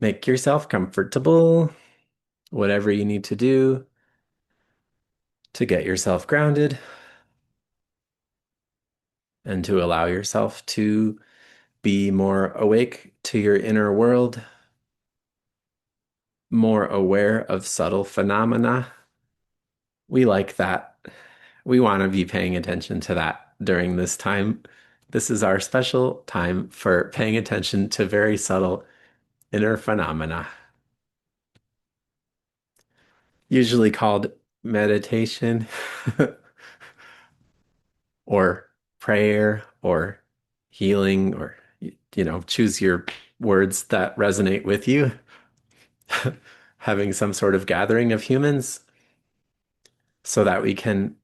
Make yourself comfortable, whatever you need to do to get yourself grounded and to allow yourself to be more awake to your inner world, more aware of subtle phenomena. We like that. We want to be paying attention to that during this time. This is our special time for paying attention to very subtle inner phenomena, usually called meditation or prayer or healing, or, choose your words that resonate with you. Having some sort of gathering of humans so that we can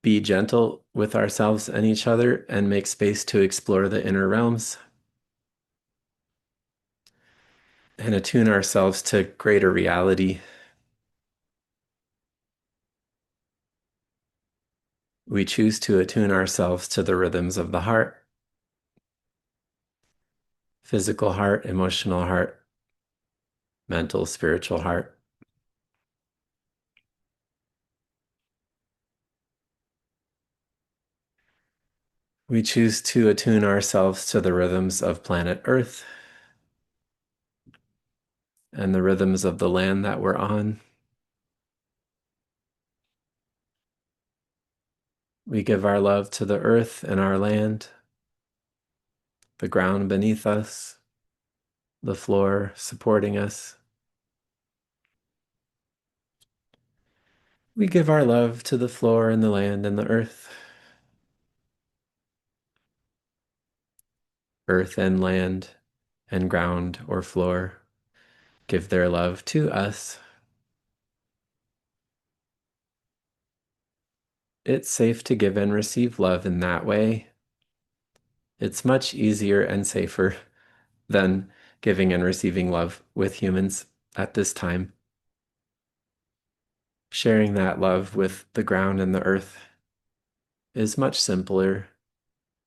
be gentle with ourselves and each other and make space to explore the inner realms and attune ourselves to greater reality. We choose to attune ourselves to the rhythms of the heart, physical heart, emotional heart, mental, spiritual heart. We choose to attune ourselves to the rhythms of planet Earth and the rhythms of the land that we're on. We give our love to the earth and our land, the ground beneath us, the floor supporting us. We give our love to the floor and the land and the earth. Earth and land and ground or floor give their love to us. It's safe to give and receive love in that way. It's much easier and safer than giving and receiving love with humans at this time. Sharing that love with the ground and the earth is much simpler,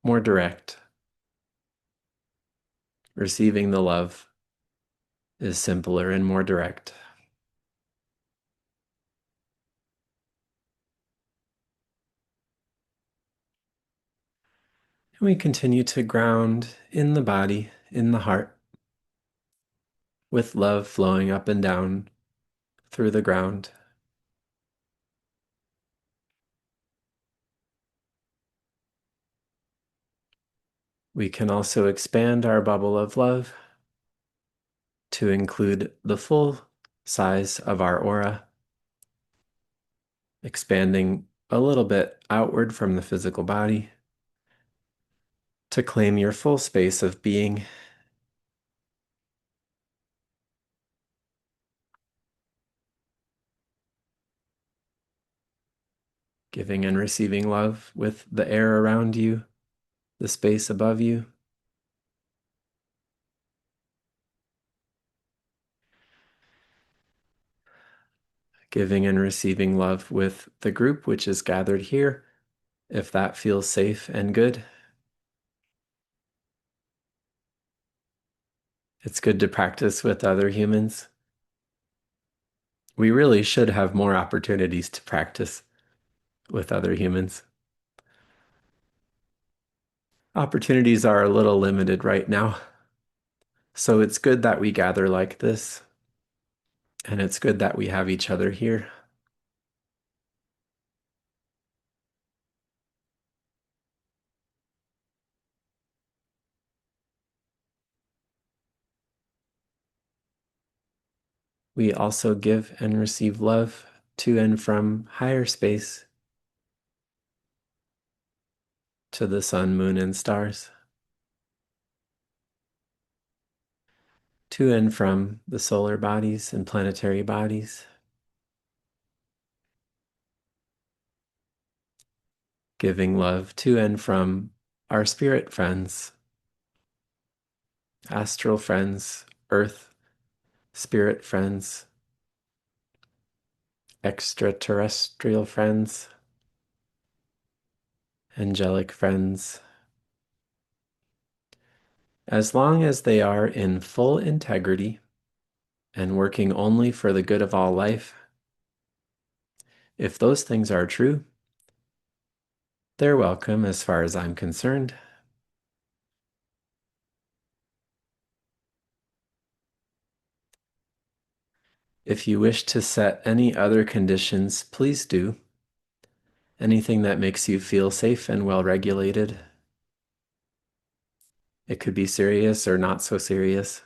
more direct. Receiving the love is simpler and more direct. And we continue to ground in the body, in the heart, with love flowing up and down through the ground. We can also expand our bubble of love to include the full size of our aura, expanding a little bit outward from the physical body to claim your full space of being. Giving and receiving love with the air around you, the space above you. Giving and receiving love with the group which is gathered here, if that feels safe and good. It's good to practice with other humans. We really should have more opportunities to practice with other humans. Opportunities are a little limited right now. So it's good that we gather like this, and it's good that we have each other here. We also give and receive love to and from higher space, to the sun, moon, and stars, to and from the solar bodies and planetary bodies. Giving love to and from our spirit friends, astral friends, earth spirit friends, extraterrestrial friends, angelic friends, As long as they are in full integrity and working only for the good of all life, if those things are true, they're welcome as far as I'm concerned. If you wish to set any other conditions, please do. Anything that makes you feel safe and well regulated. It could be serious or not so serious.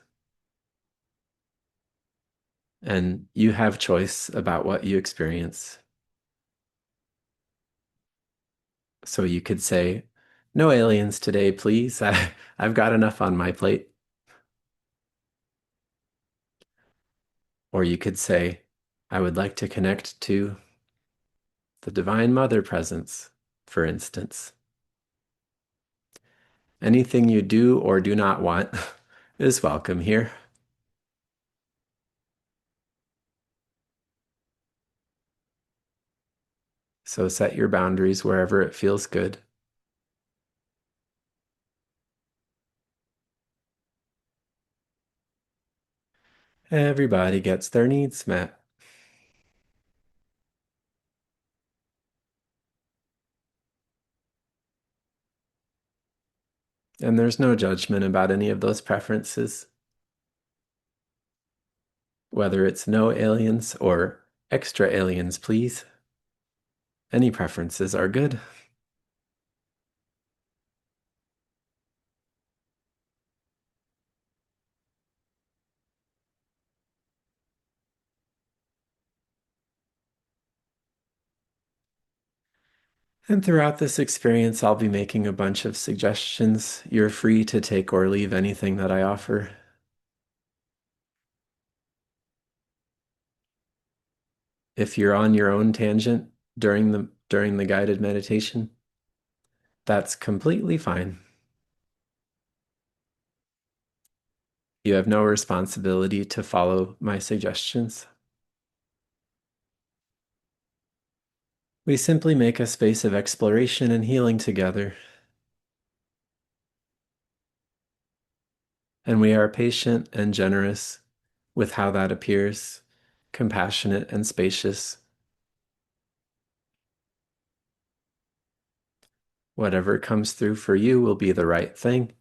And you have choice about what you experience. So you could say, no aliens today, please. I've got enough on my plate. Or you could say, I would like to connect to the Divine Mother presence, for instance. Anything you do or do not want is welcome here. So set your boundaries wherever it feels good. Everybody gets their needs met. And there's no judgment about any of those preferences, whether it's no aliens or extra aliens, please. Any preferences are good. And throughout this experience, I'll be making a bunch of suggestions. You're free to take or leave anything that I offer. If you're on your own tangent during the guided meditation, that's completely fine. You have no responsibility to follow my suggestions. We simply make a space of exploration and healing together. And we are patient and generous with how that appears, compassionate and spacious. Whatever comes through for you will be the right thing,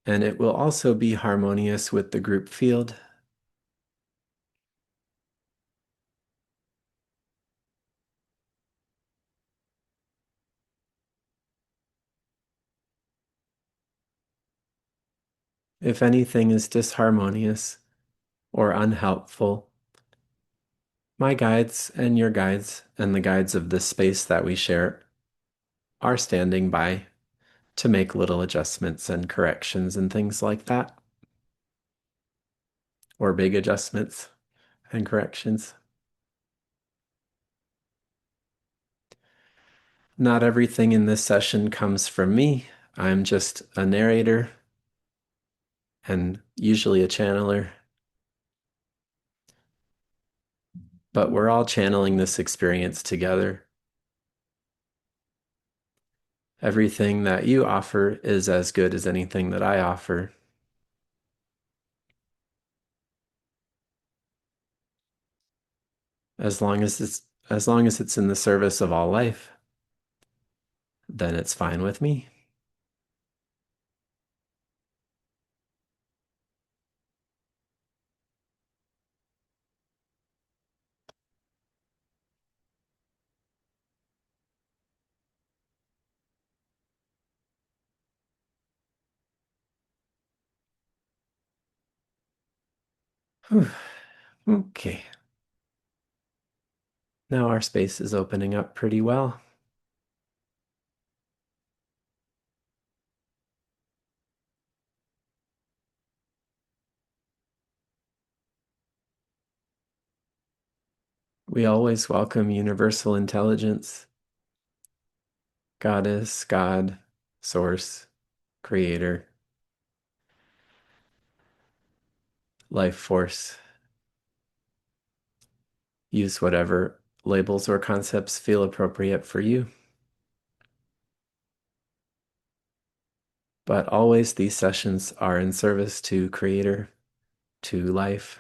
and it will also be harmonious with the group field. If anything is disharmonious or unhelpful, my guides and your guides and the guides of this space that we share are standing by to make little adjustments and corrections and things like that, or big adjustments and corrections. Not everything in this session comes from me. I'm just a narrator and usually a channeler, but we're all channeling this experience together. Everything that you offer is as good as anything that I offer. As long as it's in the service of all life, then it's fine with me. Whew. Okay. Now our space is opening up pretty well. We always welcome universal intelligence, goddess, God, source, creator, life force. Use whatever labels or concepts feel appropriate for you. But always these sessions are in service to Creator, to life.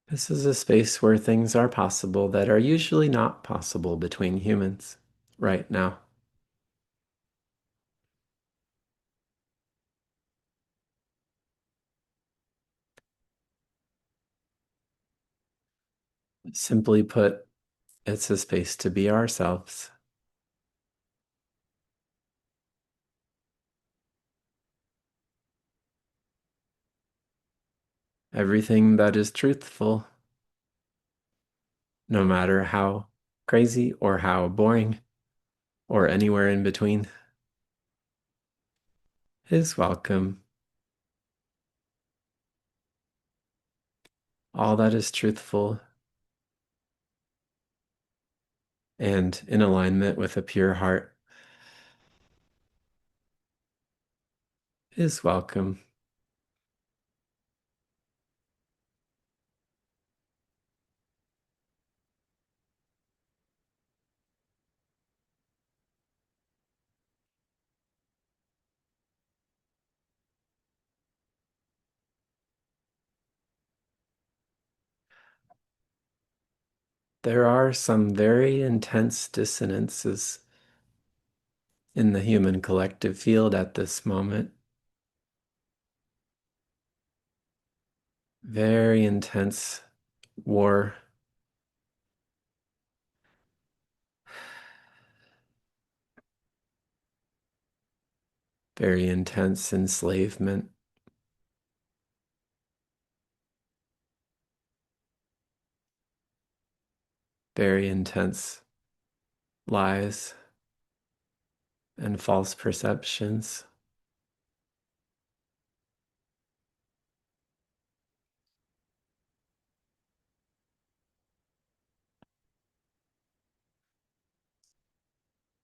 This is a space where things are possible that are usually not possible between humans right now. Simply put, it's a space to be ourselves. Everything that is truthful, no matter how crazy or how boring or anywhere in between, is welcome. All that is truthful and in alignment with a pure heart is welcome. There are some very intense dissonances in the human collective field at this moment. Very intense war, very intense enslavement, very intense lies and false perceptions.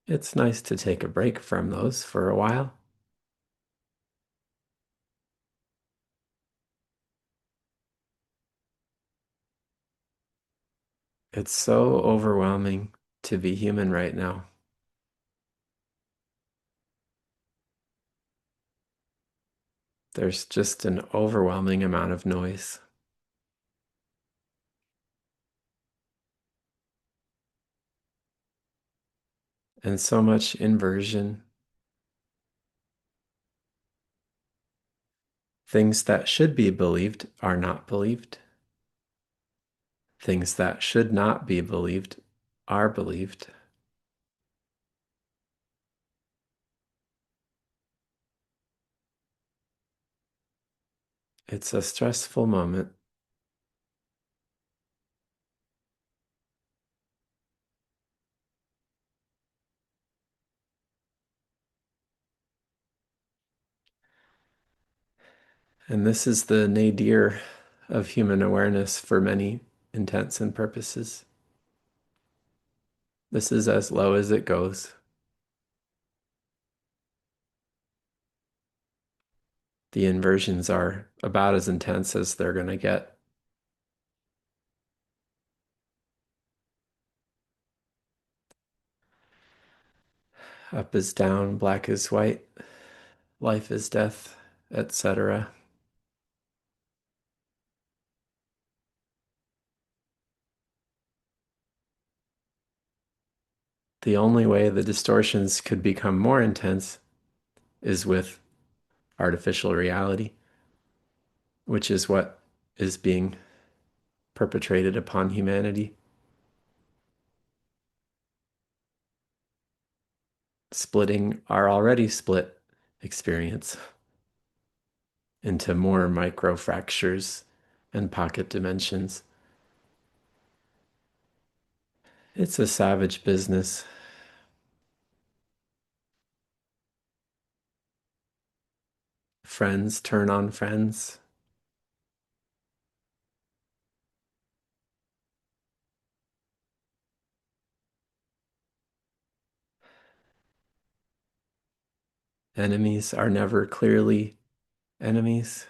It's nice to take a break from those for a while. It's so overwhelming to be human right now. There's just an overwhelming amount of noise. And so much inversion. Things that should be believed are not believed. Things that should not be believed are believed. It's a stressful moment. And this is the nadir of human awareness for many intents and purposes. This is as low as it goes. The inversions are about as intense as they're going to get. Up is down, black is white, life is death, etc. The only way the distortions could become more intense is with artificial reality, which is what is being perpetrated upon humanity, splitting our already split experience into more micro fractures and pocket dimensions. It's a savage business. Friends turn on friends. Enemies are never clearly enemies.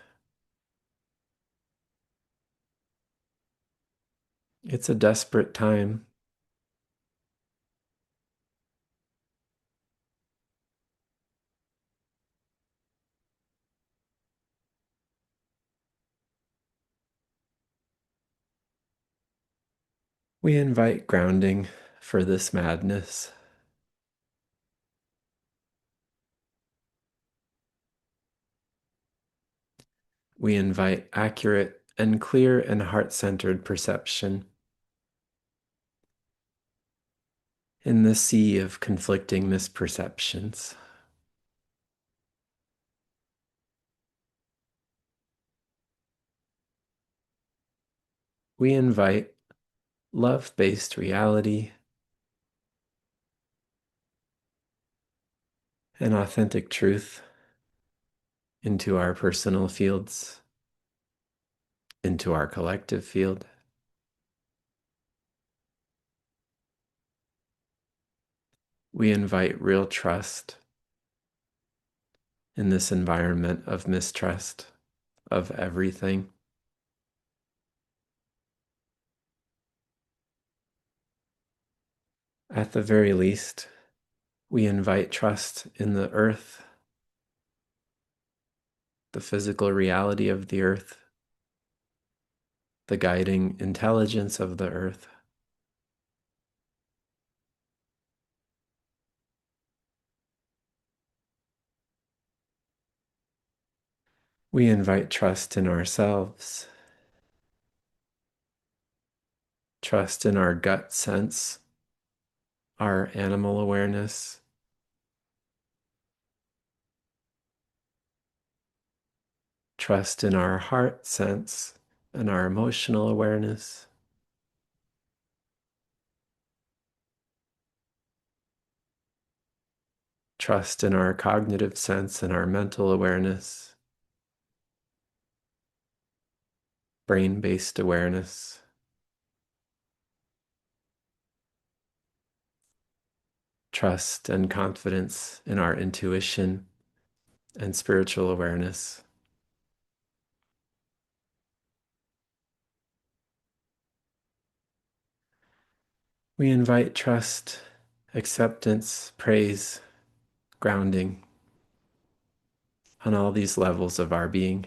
It's a desperate time. We invite grounding for this madness. We invite accurate and clear and heart-centered perception in the sea of conflicting misperceptions. We invite love-based reality and authentic truth into our personal fields, into our collective field. We invite real trust in this environment of mistrust of everything. At the very least, we invite trust in the earth, the physical reality of the earth, the guiding intelligence of the earth. We invite trust in ourselves, trust in our gut sense, our animal awareness, trust in our heart sense and our emotional awareness, trust in our cognitive sense and our mental awareness, brain-based awareness, trust and confidence in our intuition and spiritual awareness. We invite trust, acceptance, praise, grounding on all these levels of our being.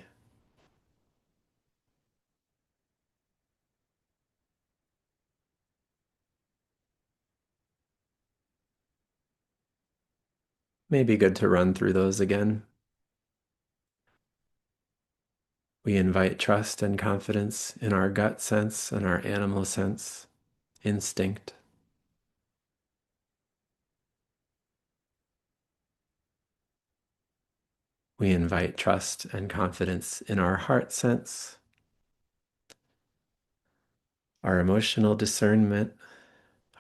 May be good to run through those again. We invite trust and confidence in our gut sense and our animal sense, instinct. We invite trust and confidence in our heart sense, our emotional discernment,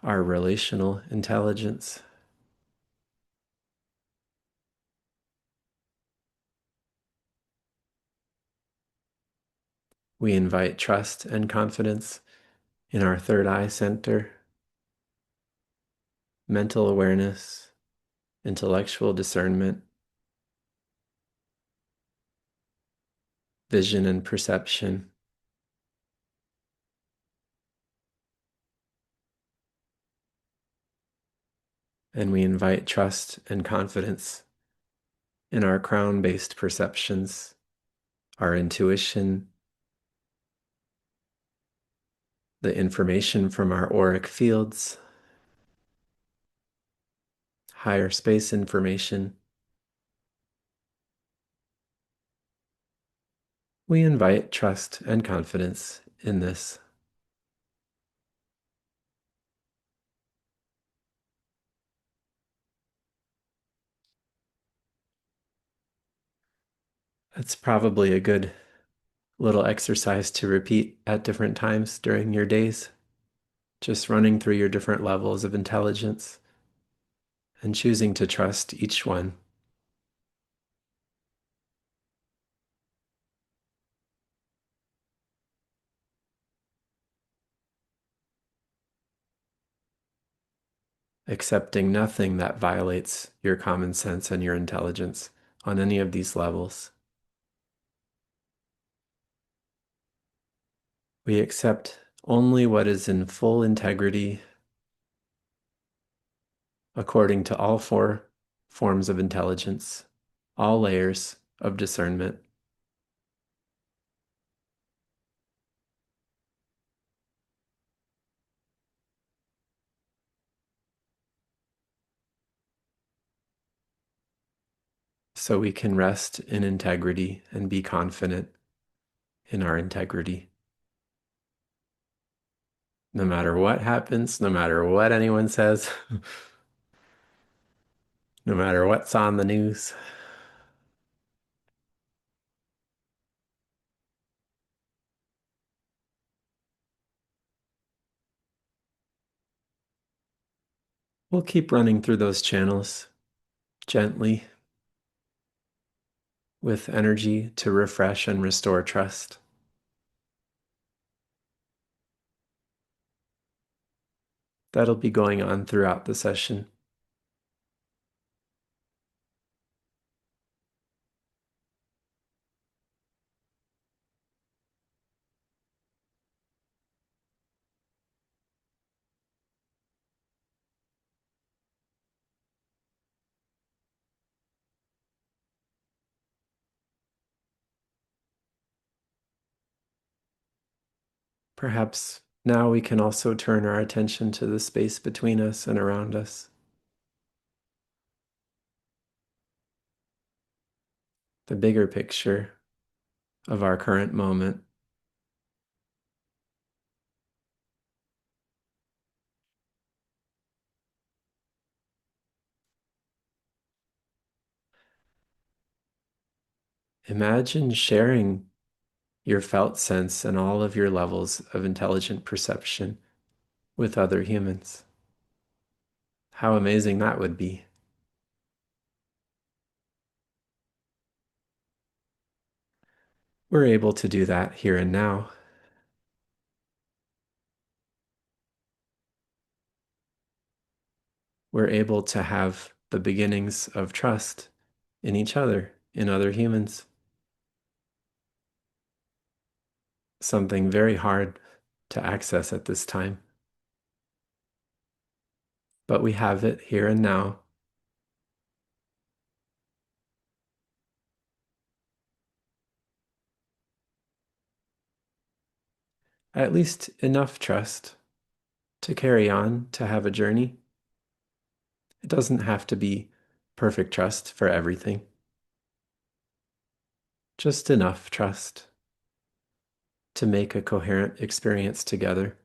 our relational intelligence. We invite trust and confidence in our third eye center, mental awareness, intellectual discernment, vision and perception. And we invite trust and confidence in our crown-based perceptions, our intuition, the information from our auric fields, higher space information. We invite trust and confidence in this. That's probably a good little exercise to repeat at different times during your days, just running through your different levels of intelligence and choosing to trust each one. accepting nothing that violates your common sense and your intelligence on any of these levels. We accept only what is in full integrity according to all four forms of intelligence, all layers of discernment. So we can rest in integrity and be confident in our integrity. No matter what happens, no matter what anyone says, no matter what's on the news, we'll keep running through those channels gently with energy to refresh and restore trust. That'll be going on throughout the session. Perhaps now we can also turn our attention to the space between us and around us, the bigger picture of our current moment. Imagine sharing your felt sense and all of your levels of intelligent perception with other humans. How amazing that would be. We're able to do that here and now. We're able to have the beginnings of trust in each other, in other humans. Something very hard to access at this time. But we have it here and now. At least enough trust to carry on, to have a journey. It doesn't have to be perfect trust for everything. Just enough trust to make a coherent experience together.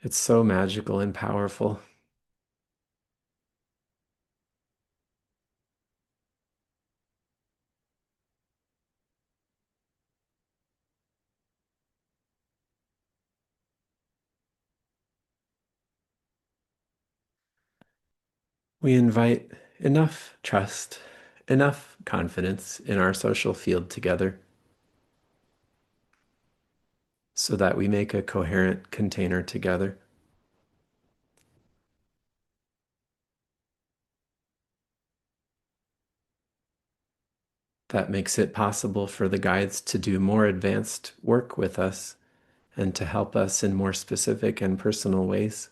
It's so magical and powerful. We invite enough trust, enough confidence in our social field together so that we make a coherent container together that makes it possible for the guides to do more advanced work with us and to help us in more specific and personal ways.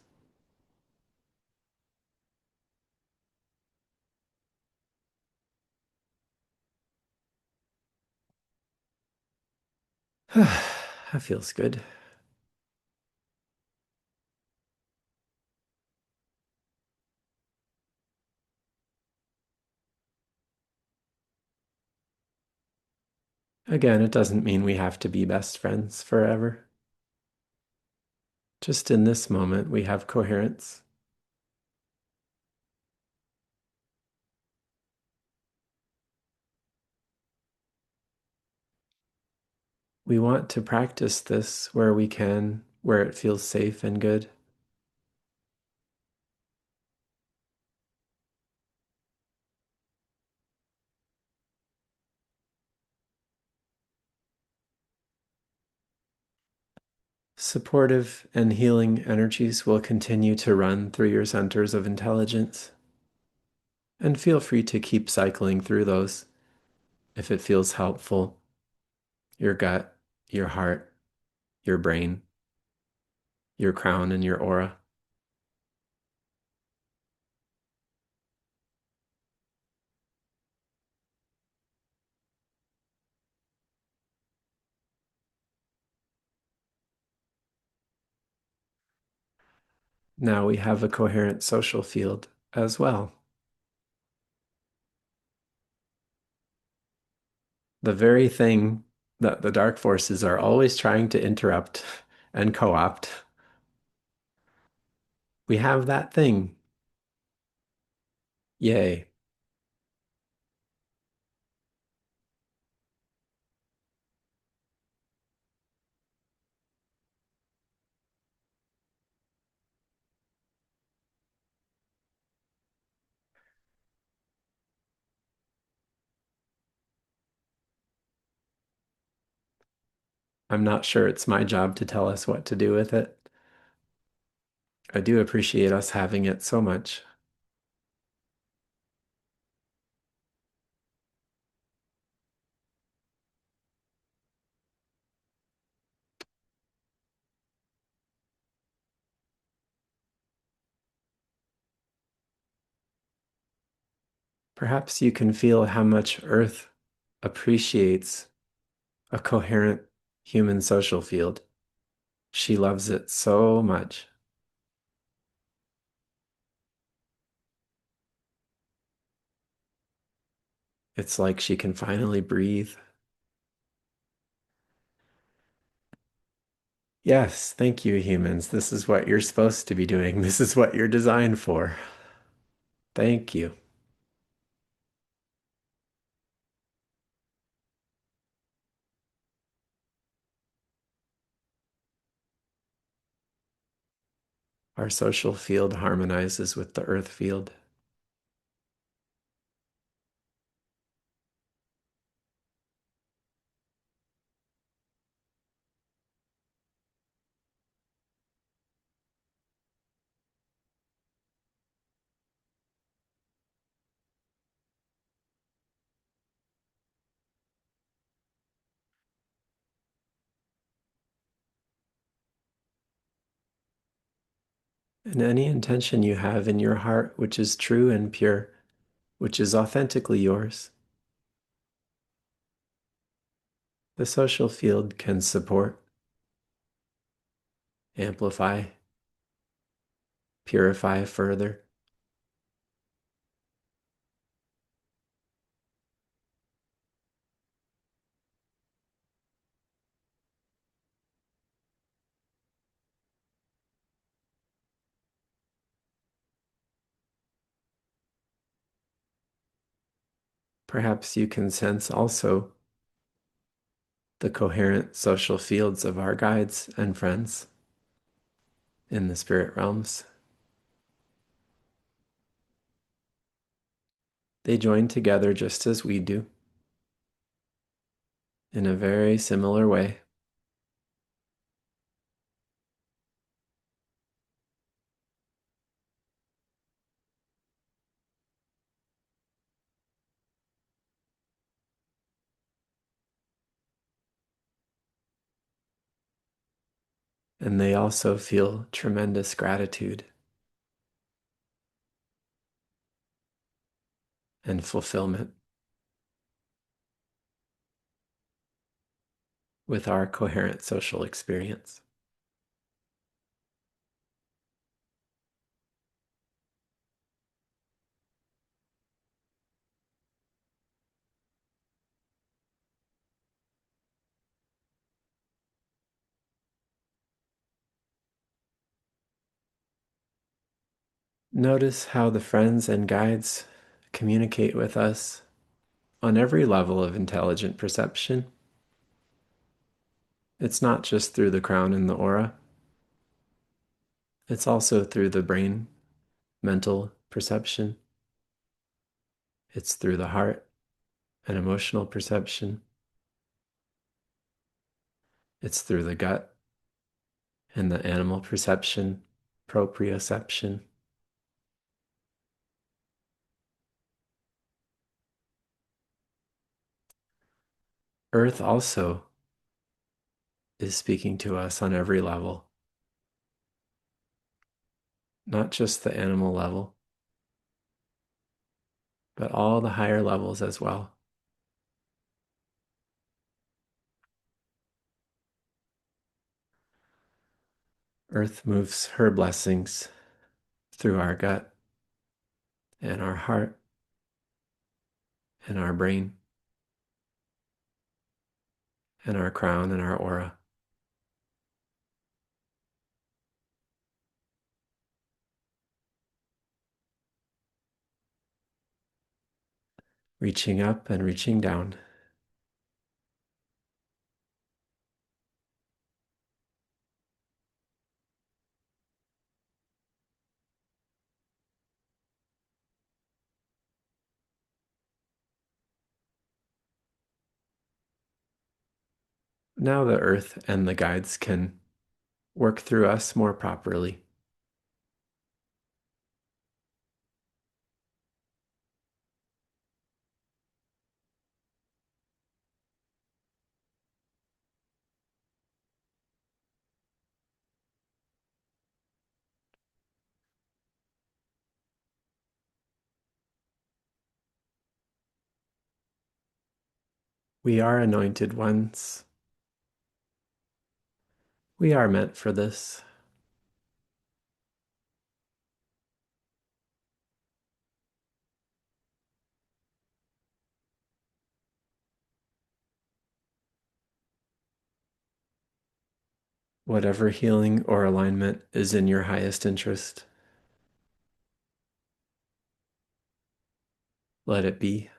That feels good. Again, it doesn't mean we have to be best friends forever. Just in this moment, we have coherence. We want to practice this where we can, where it feels safe and good. Supportive and healing energies will continue to run through your centers of intelligence, and feel free to keep cycling through those if it feels helpful. Your gut, your heart, your brain, your crown, and your aura. Now we have a coherent social field as well. The very thing that the dark forces are always trying to interrupt and co-opt. We have that thing. Yay. I'm not sure it's my job to tell us what to do with it. I do appreciate us having it so much. Perhaps you can feel how much Earth appreciates a coherent human social field. She loves it so much. It's like she can finally breathe. Yes, thank you, humans. This is what you're supposed to be doing. This is what you're designed for. Thank you. Our social field harmonizes with the earth field. And any intention you have in your heart, which is true and pure, which is authentically yours, the social field can support, amplify, purify further. Perhaps you can sense also the coherent social fields of our guides and friends in the spirit realms. They join together just as we do, in a very similar way. And they also feel tremendous gratitude and fulfillment with our coherent social experience. Notice how the friends and guides communicate with us on every level of intelligent perception. It's not just through the crown and the aura, it's also through the brain, mental perception. It's through the heart and emotional perception. It's through the gut and the animal perception, proprioception. Earth also is speaking to us on every level, not just the animal level, but all the higher levels as well. Earth moves her blessings through our gut and our heart and our brain and our crown and our aura, reaching up and reaching down. Now the earth and the guides can work through us more properly. We are anointed ones. We are meant for this. Whatever healing or alignment is in your highest interest, let it be.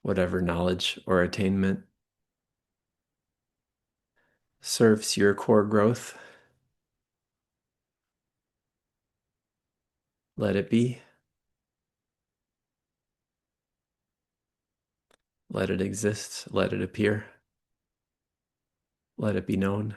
Whatever knowledge or attainment serves your core growth, let it be. Let it exist. Let it appear. Let it be known.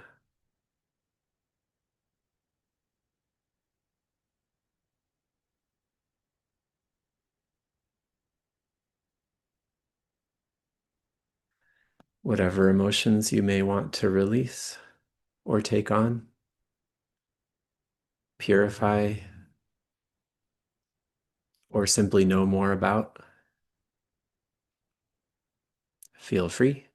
Whatever emotions you may want to release or take on, purify, or simply know more about, feel free.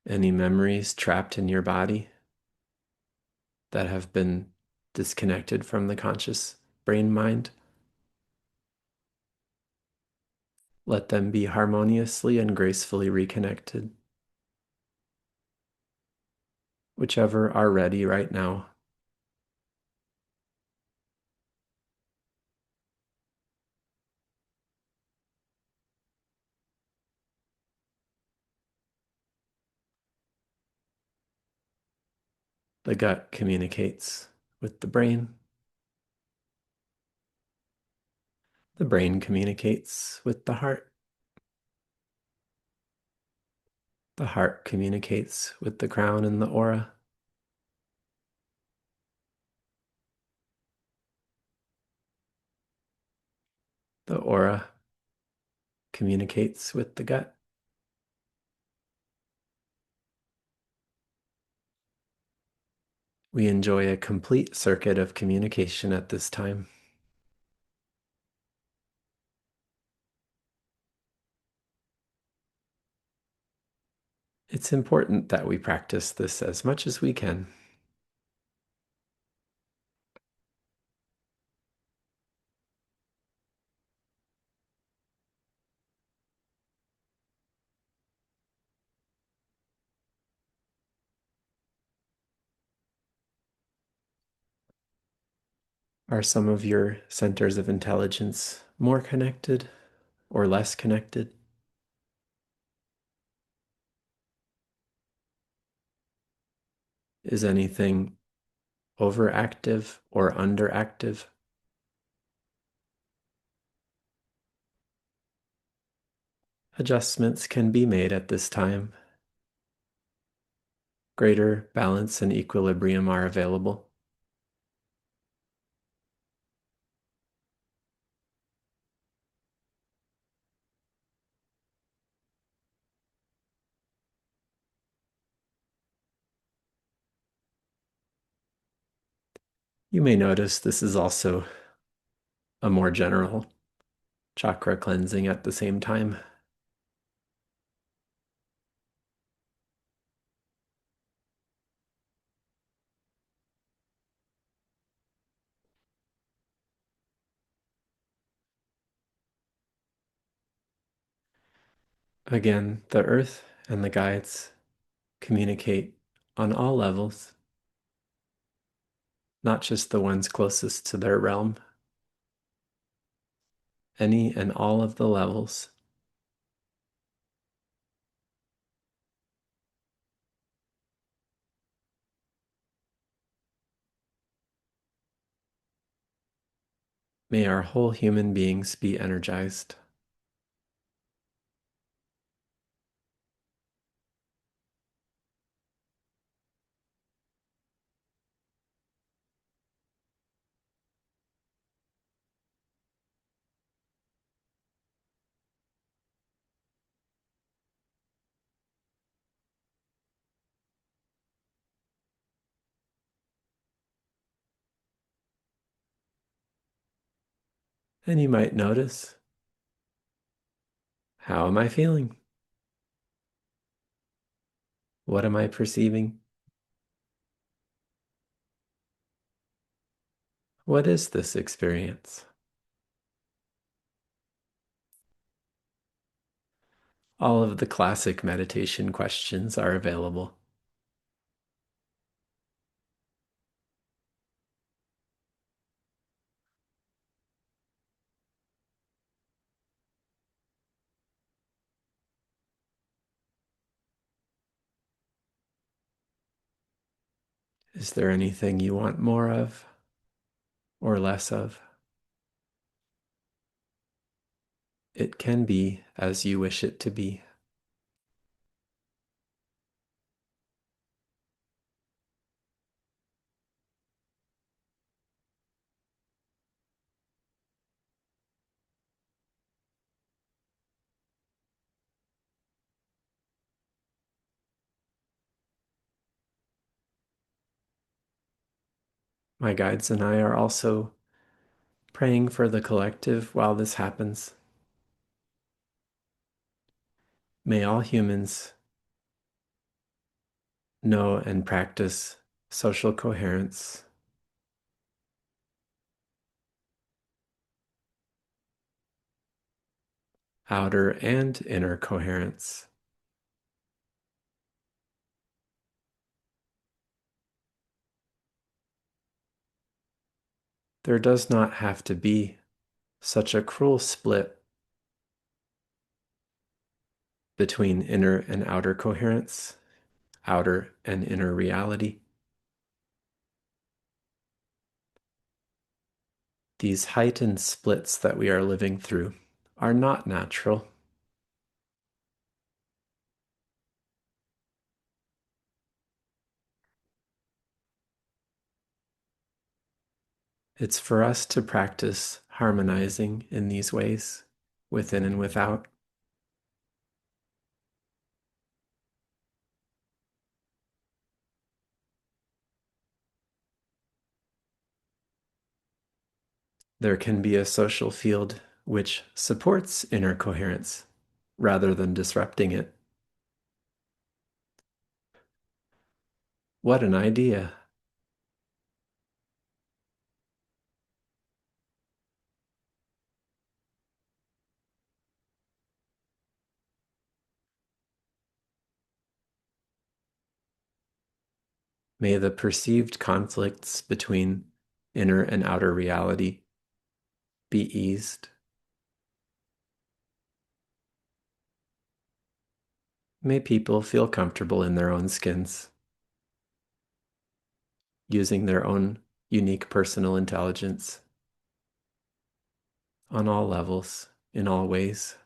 Any memories trapped in your body that have been disconnected from the conscious brain mind, let them be harmoniously and gracefully reconnected, whichever are ready right now. The gut communicates with the brain. The brain communicates with the heart. The heart communicates with the crown and the aura. The aura communicates with the gut. We enjoy a complete circuit of communication at this time. It's important that we practice this as much as we can. Are some of your centers of intelligence more connected or less connected? Is anything overactive or underactive. Adjustments can be made at this time. Greater balance and equilibrium are available. You may notice this is also a more general chakra cleansing at the same time. Again, the earth and the guides communicate on all levels, not just the ones closest to their realm. Any and all of the levels. May our whole human beings be energized. And you might notice, how am I feeling? What am I perceiving? What is this experience? All of the classic meditation questions are available. Is there anything you want more of or less of? It can be as you wish it to be. My guides and I are also praying for the collective while this happens. May all humans know and practice social coherence, outer and inner coherence. There does not have to be such a cruel split between inner and outer coherence, outer and inner reality. These heightened splits that we are living through are not natural. It's for us to practice harmonizing in these ways, within and without. There can be a social field which supports inner coherence rather than disrupting it. What an idea! May the perceived conflicts between inner and outer reality be eased. May people feel comfortable in their own skins. using their own unique personal intelligence on all levels, in all ways.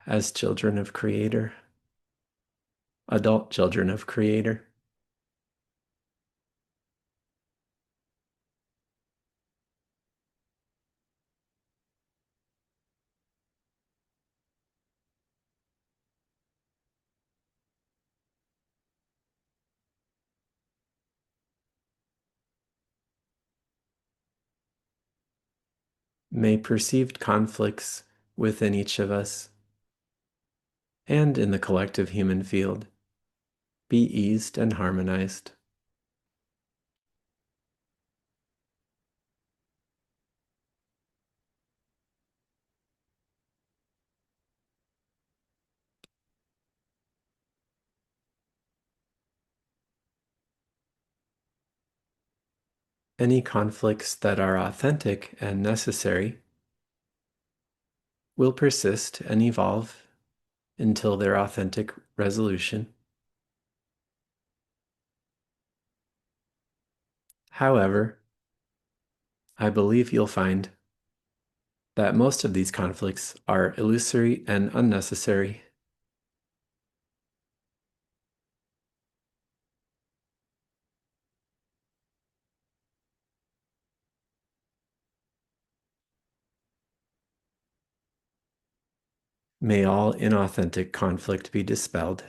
As children of Creator, adult children of Creator. May perceived conflicts within each of us and in the collective human field be eased and harmonized. Any conflicts that are authentic and necessary will persist and evolve until their authentic resolution. However, I believe you'll find that most of these conflicts are illusory and unnecessary. May all inauthentic conflict be dispelled.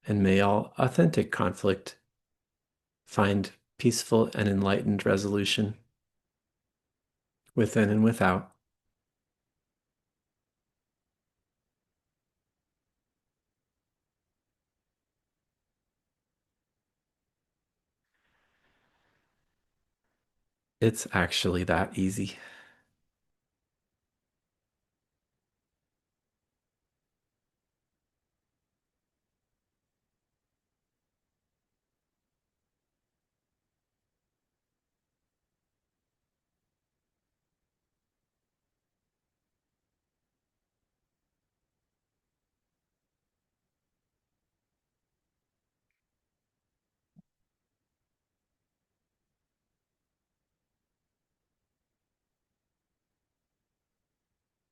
And may all authentic conflict find peaceful and enlightened resolution within and without. It's actually that easy.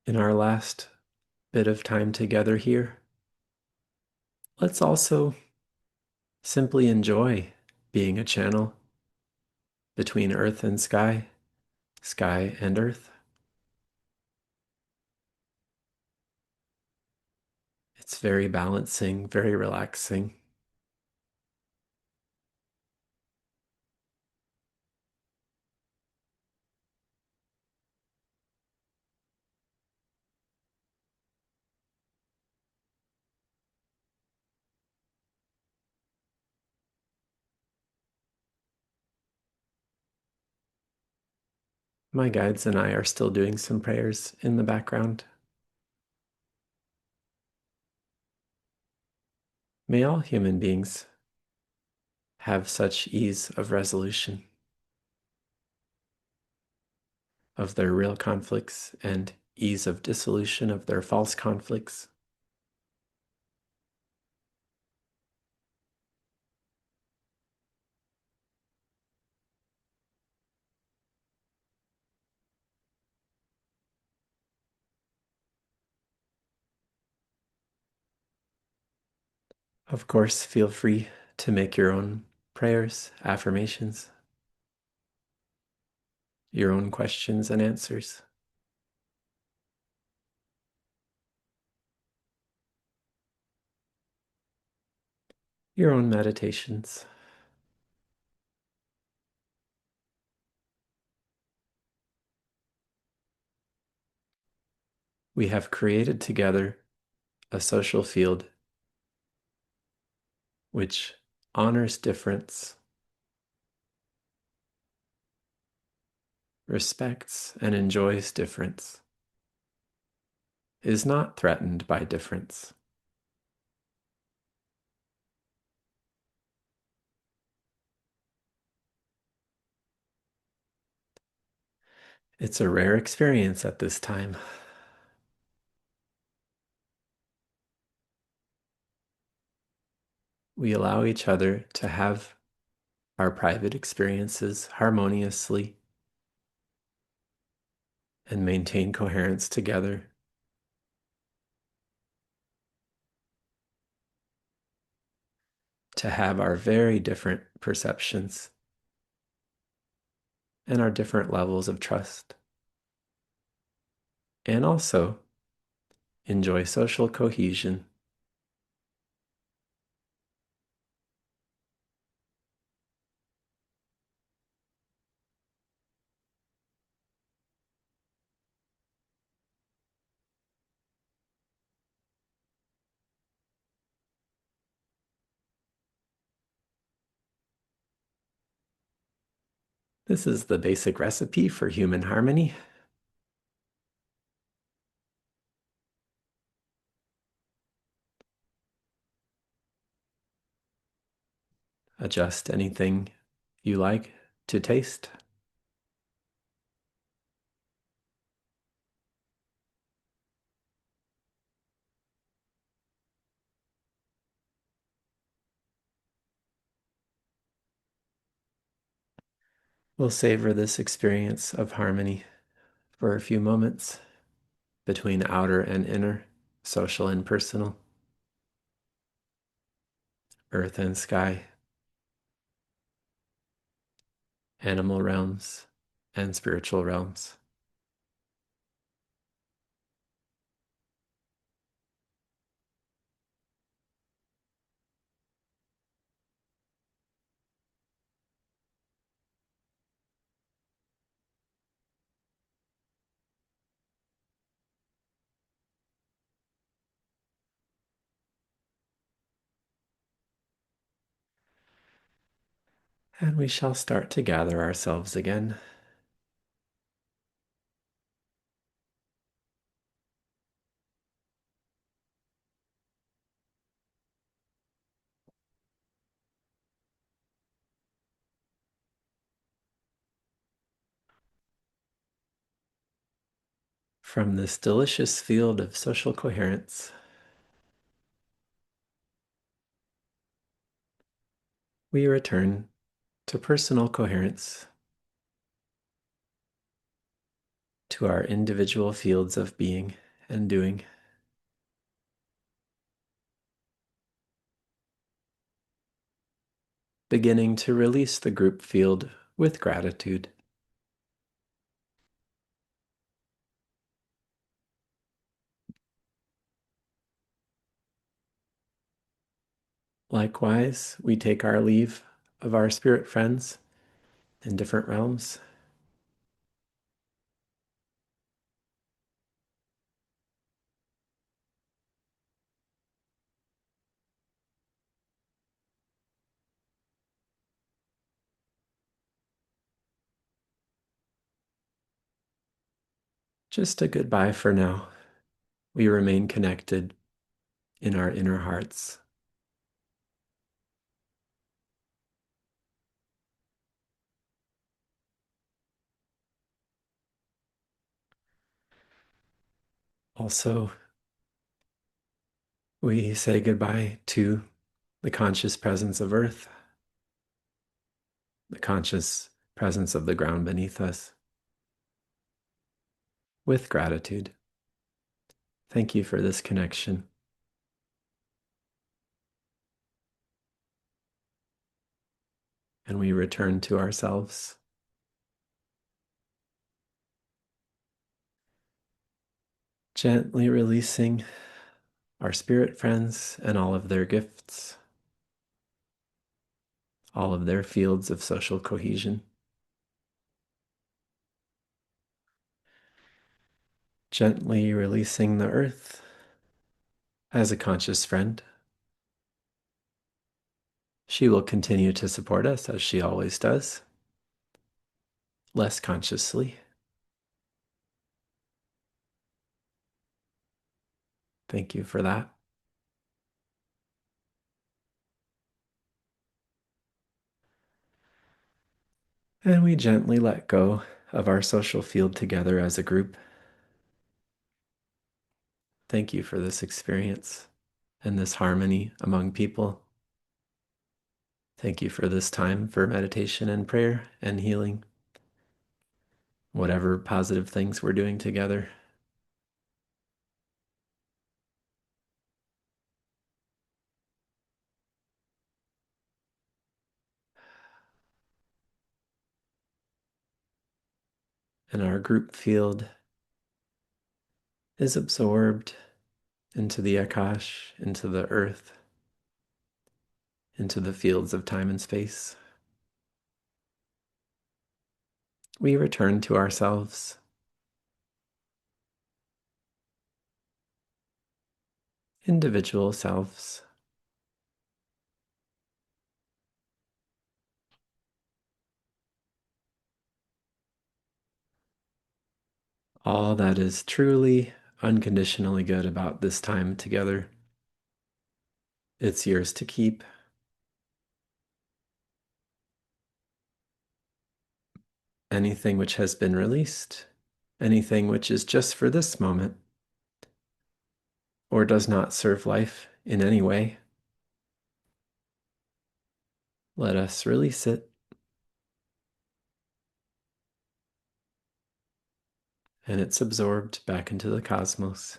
In our last bit of time together here, let's also simply enjoy being a channel between earth and sky, sky and earth. It's very balancing, very relaxing. My guides and I are still doing some prayers in the background. May all human beings have such ease of resolution of their real conflicts and ease of dissolution of their false conflicts. Of course, feel free to make your own prayers, affirmations, your own questions and answers, your own meditations. We have created together a social field which honors difference, respects and enjoys difference, is not threatened by difference. It's a rare experience at this time. We allow each other to have our private experiences harmoniously and maintain coherence together. To have our very different perceptions and our different levels of trust. And also enjoy social cohesion. This is the basic recipe for human harmony. Adjust anything you like to taste. We'll savor this experience of harmony for a few moments between outer and inner, social and personal, earth and sky, animal realms, and spiritual realms. And we shall start to gather ourselves again. From this delicious field of social coherence, we return to personal coherence, to our individual fields of being and doing. Beginning to release the group field with gratitude. Likewise, we take our leave of our spirit friends in different realms. Just a goodbye for now. We remain connected in our inner hearts. Also, we say goodbye to the conscious presence of Earth, the conscious presence of the ground beneath us, with gratitude. Thank you for this connection. And we return to ourselves. Gently releasing our spirit friends and all of their gifts, all of their fields of social cohesion. Gently releasing the earth as a conscious friend. She will continue to support us as she always does, less consciously. Thank you for that. And we gently let go of our social field together as a group. Thank you for this experience and this harmony among people. Thank you for this time for meditation and prayer and healing, whatever positive things we're doing together. And our group field is absorbed into the Akash, into the earth, into the fields of time and space. We return to ourselves, individual selves. All that is truly, unconditionally good about this time together. It's yours to keep. Anything which has been released, anything which is just for this moment, or does not serve life in any way, let us release it. And it's absorbed back into the cosmos,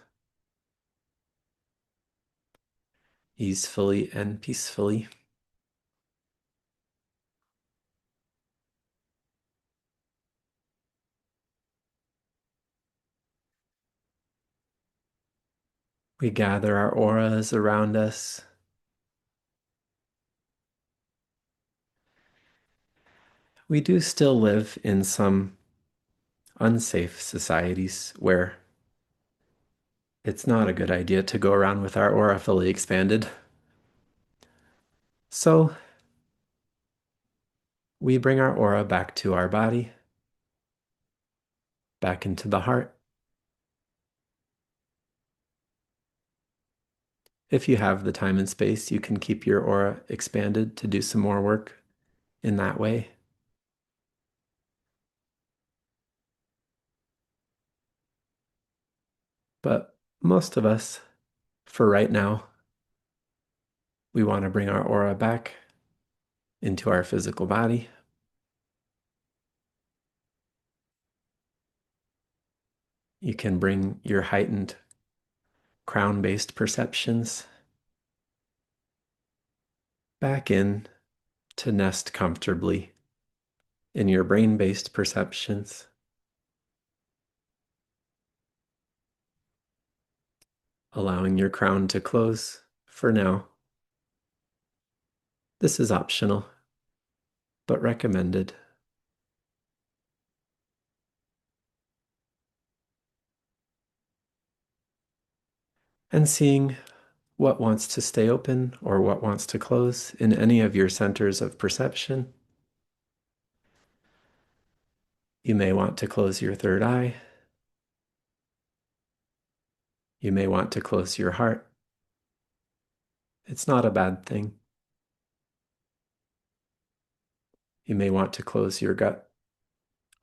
easefully and peacefully. We gather our auras around us. We do still live in some unsafe societies where it's not a good idea to go around with our aura fully expanded. So we bring our aura back to our body, back into the heart. If you have the time and space, you can keep your aura expanded to do some more work in that way. But most of us, for right now, we want to bring our aura back into our physical body. You can bring your heightened crown-based perceptions back in to nest comfortably in your brain-based perceptions, allowing your crown to close for now. This is optional, but recommended. And seeing what wants to stay open or what wants to close in any of your centers of perception. You may want to close your third eye. You may want to close your heart. It's not a bad thing. You may want to close your gut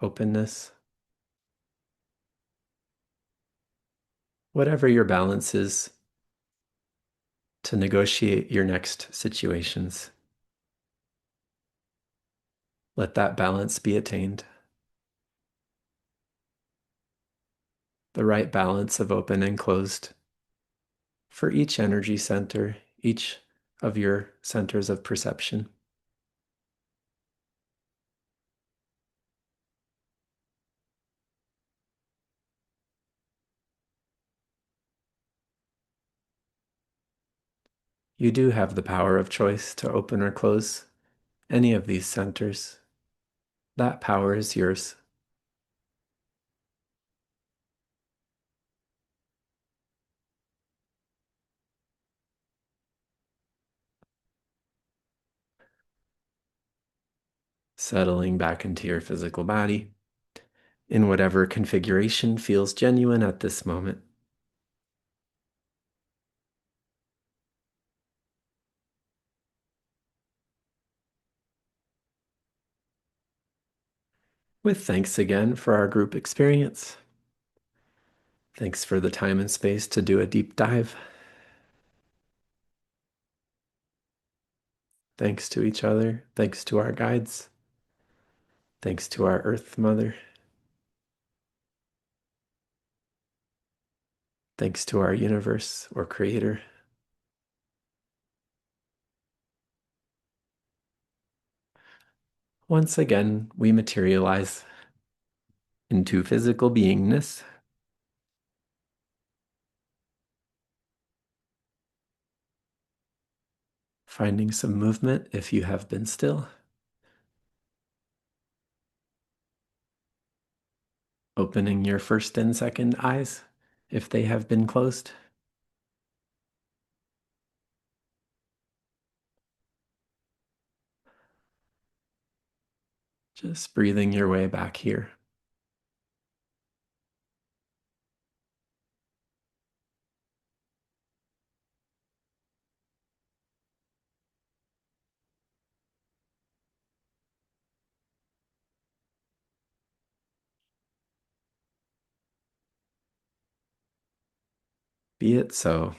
openness. Whatever your balance is to negotiate your next situations, let that balance be attained. The right balance of open and closed for each energy center, each of your centers of perception. You do have the power of choice to open or close any of these centers. That power is yours. Settling back into your physical body in whatever configuration feels genuine at this moment. With thanks again for our group experience. Thanks for the time and space to do a deep dive. Thanks to each other. Thanks to our guides. Thanks to our Earth Mother. Thanks to our universe or creator. Once again, we materialize into physical beingness, finding some movement if you have been still, opening your first and second eyes if they have been closed. Just breathing your way back here. Be it so.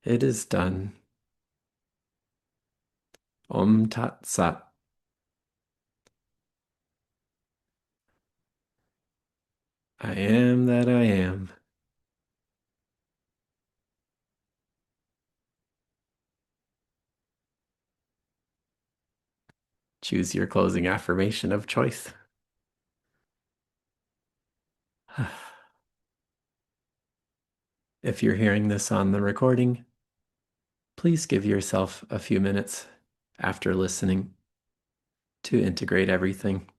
It is done. Om Tat Sat. I am that I am. Choose your closing affirmation of choice. If you're hearing this on the recording, please give yourself a few minutes after listening to integrate everything.